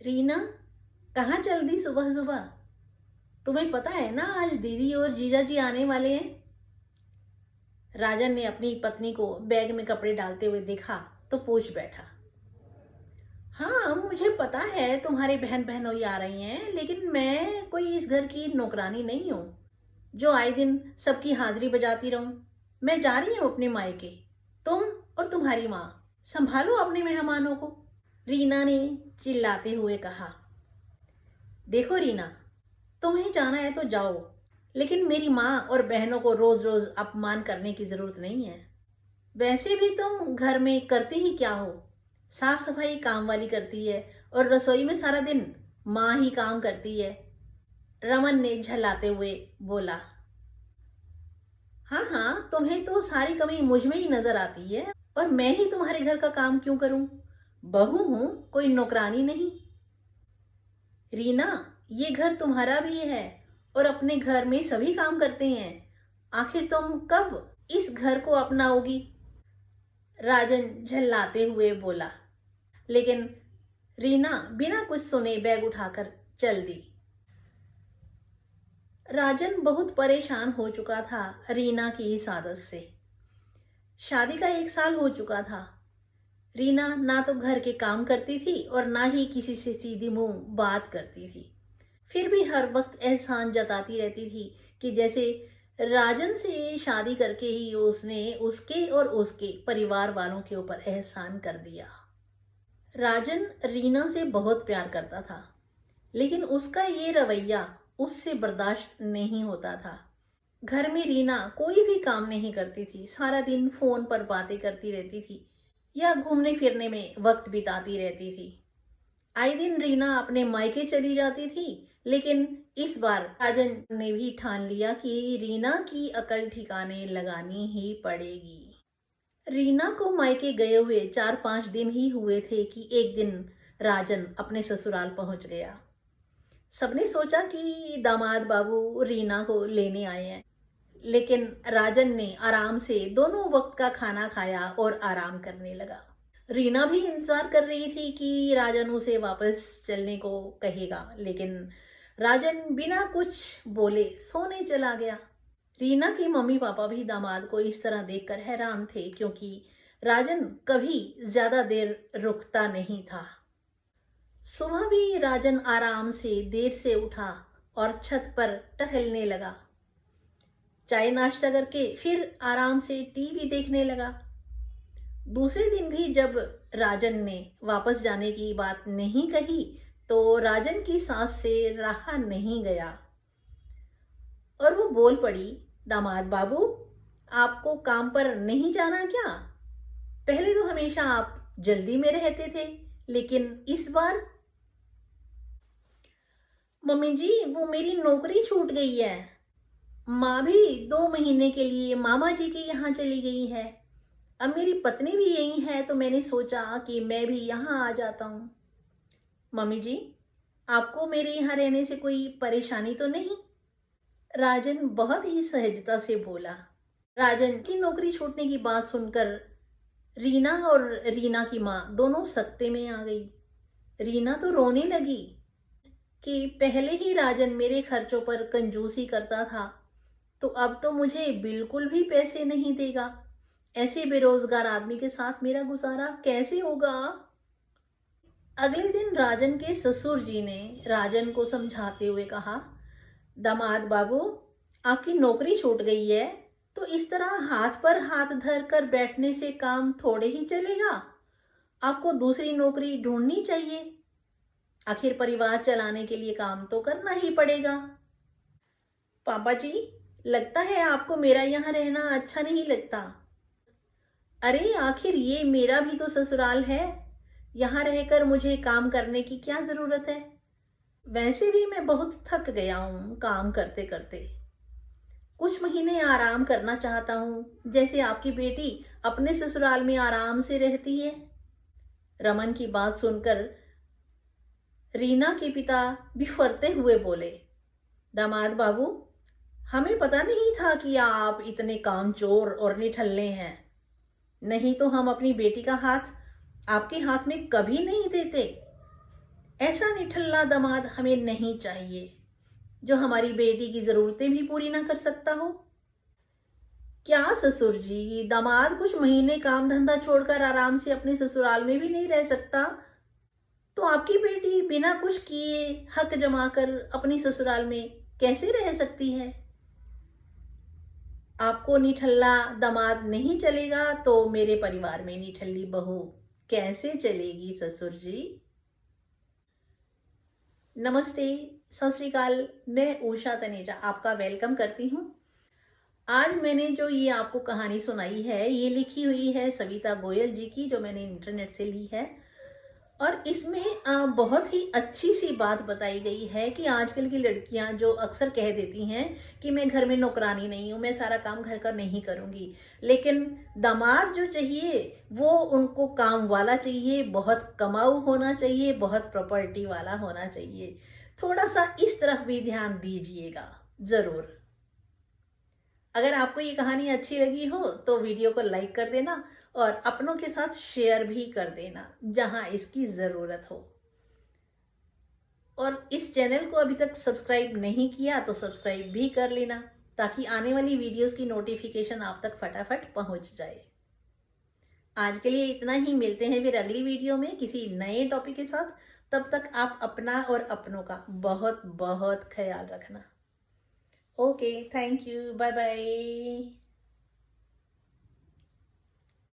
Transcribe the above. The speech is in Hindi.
रीना, कहाँ चल दी सुबह सुबह? तुम्हें पता है ना आज दीदी और जीजा जी आने वाले हैं। राजन ने अपनी पत्नी को बैग में कपड़े डालते हुए देखा तो पूछ बैठा। हाँ, मुझे पता है तुम्हारे बहन बहनोई आ रही हैं, लेकिन मैं कोई इस घर की नौकरानी नहीं हूँ जो आए दिन सबकी हाजिरी बजाती रहूं। मैं जा रही हूँ अपने मायके। तुम और तुम्हारी माँ संभालो अपने मेहमानों को। रीना ने चिल्लाते हुए कहा। देखो रीना, तुम्हें जाना है तो जाओ, लेकिन मेरी माँ और बहनों को रोज रोज अपमान करने की जरूरत नहीं है। वैसे भी तुम घर में करती ही क्या हो? साफ सफाई काम वाली करती है और रसोई में सारा दिन माँ ही काम करती है। रमन ने झल्लाते हुए बोला। हाँ हाँ, तुम्हें तो सारी कमी मुझ में ही नजर आती है, और मैं ही तुम्हारे घर का काम क्यों करूं? बहू हूं, कोई नौकरानी नहीं। रीना, ये घर तुम्हारा भी है और अपने घर में सभी काम करते हैं। आखिर तुम कब इस घर को अपनाओगी? राजन झल्लाते हुए बोला। लेकिन रीना बिना कुछ सुने बैग उठाकर चल दी। राजन बहुत परेशान हो चुका था रीना की इस आदत से। शादी का 1 साल हो चुका था। रीना ना तो घर के काम करती थी और ना ही किसी से सीधी मुंह बात करती थी। फिर भी हर वक्त एहसान जताती रहती थी कि जैसे राजन से शादी करके ही उसने उसके और उसके परिवार वालों के ऊपर एहसान कर दिया। राजन रीना से बहुत प्यार करता था, लेकिन उसका ये रवैया उससे बर्दाश्त नहीं होता था। घर में रीना कोई भी काम नहीं करती थी, सारा दिन फोन पर बातें करती रहती थी या घूमने फिरने में वक्त बिताती रहती थी। आए दिन रीना अपने मायके चली जाती थी, लेकिन इस बार राजन ने भी ठान लिया कि रीना की अकल ठिकाने लगानी ही पड़ेगी। रीना को मायके गए हुए 4-5 दिन ही हुए थे कि एक दिन राजन अपने ससुराल पहुंच गया। सबने सोचा कि दामाद बाबू रीना को लेने आए हैं, लेकिन राजन ने आराम से दोनों वक्त का खाना खाया और आराम करने लगा। रीना भी इंतजार कर रही थी कि राजन उसे वापस चलने को कहेगा, लेकिन राजन बिना कुछ बोले सोने चला गया। रीना के मम्मी पापा भी दामाद को इस तरह देखकर हैरान थे, क्योंकि राजन कभी ज्यादा देर रुकता नहीं था। सुबह भी राजन आराम से देर से उठा और छत पर टहलने लगा। चाय नाश्ता करके फिर आराम से टीवी देखने लगा। दूसरे दिन भी जब राजन ने वापस जाने की बात नहीं कही तो राजन की सांस से रहा नहीं गया और वो बोल पड़ी। दामाद बाबू, आपको काम पर नहीं जाना क्या? पहले तो हमेशा आप जल्दी में रहते थे, लेकिन इस बार? मम्मी जी, वो मेरी नौकरी छूट गई है। माँ भी 2 महीने के लिए मामा जी के यहाँ चली गई है। अब मेरी पत्नी भी यही है, तो मैंने सोचा कि मैं भी यहाँ आ जाता हूँ। मम्मी जी, आपको मेरे यहाँ रहने से कोई परेशानी तो नहीं? राजन बहुत ही सहजता से बोला। राजन की नौकरी छूटने की बात सुनकर रीना और रीना की माँ दोनों सकते में आ गई। रीना तो रोने लगी कि पहले ही राजन मेरे खर्चों पर कंजूसी करता था, तो अब तो मुझे बिल्कुल भी पैसे नहीं देगा। ऐसे बेरोजगार आदमी के साथ मेरा गुजारा कैसे होगा? अगले दिन राजन के ससुर जी ने राजन को समझाते हुए कहा। दामाद बाबू, आपकी नौकरी छूट गई है, तो इस तरह हाथ पर हाथ धर कर बैठने से काम थोड़े ही चलेगा। आपको दूसरी नौकरी ढूंढनी चाहिए। आखिर परिवार चलाने के लिए काम तो करना ही पड़ेगा। पापा जी, लगता है आपको मेरा यहाँ रहना अच्छा नहीं लगता। अरे आखिर ये मेरा भी तो ससुराल है। यहाँ रहकर मुझे काम करने की क्या जरूरत है? वैसे भी मैं बहुत थक गया हूँ काम करते करते। कुछ महीने आराम करना चाहता हूँ, जैसे आपकी बेटी अपने ससुराल में आराम से रहती है। रमन की बात सुनकर रीना के पिता बिफरते हुए बोले। दामाद बाबू, हमें पता नहीं था कि आप इतने कामचोर और निठल्ले हैं। नहीं तो हम अपनी बेटी का हाथ आपके हाथ में कभी नहीं देते। ऐसा निठल्ला दामाद हमें नहीं चाहिए जो हमारी बेटी की जरूरतें भी पूरी ना कर सकता हो। क्या ससुर जी, दामाद कुछ महीने काम धंधा छोड़कर आराम से अपने ससुराल में भी नहीं रह सकता, तो आपकी बेटी बिना कुछ किए हक जमा कर अपनी ससुराल में कैसे रह सकती है? आपको निठल्ला दामाद नहीं चलेगा तो मेरे परिवार में निठल्ली बहू कैसे चलेगी ससुर जी? नमस्ते, सत श्री अकाल। मैं उषा तनेजा आपका वेलकम करती हूँ। आज मैंने जो ये आपको कहानी सुनाई है, ये लिखी हुई है सविता गोयल जी की, जो मैंने इंटरनेट से ली है। और इसमें बहुत ही अच्छी सी बात बताई गई है कि आजकल की लड़कियां जो अक्सर कह देती हैं कि मैं घर में नौकरानी नहीं हूं, मैं सारा काम घर का नहीं करूंगी, लेकिन दामाद जो चाहिए वो उनको काम वाला चाहिए, बहुत कमाऊ होना चाहिए, बहुत प्रॉपर्टी वाला होना चाहिए। थोड़ा सा इस तरफ भी ध्यान दीजिएगा जरूर। अगर आपको ये कहानी अच्छी लगी हो तो वीडियो को लाइक कर देना और अपनों के साथ शेयर भी कर देना जहां इसकी जरूरत हो। और इस चैनल को अभी तक सब्सक्राइब नहीं किया तो सब्सक्राइब भी कर लेना, ताकि आने वाली वीडियोस की नोटिफिकेशन आप तक फटाफट पहुंच जाए। आज के लिए इतना ही, मिलते हैं फिर अगली वीडियो में किसी नए टॉपिक के साथ। तब तक आप अपना और अपनों का बहुत बहुत ख्याल रखना। Okay, thank you, bye bye.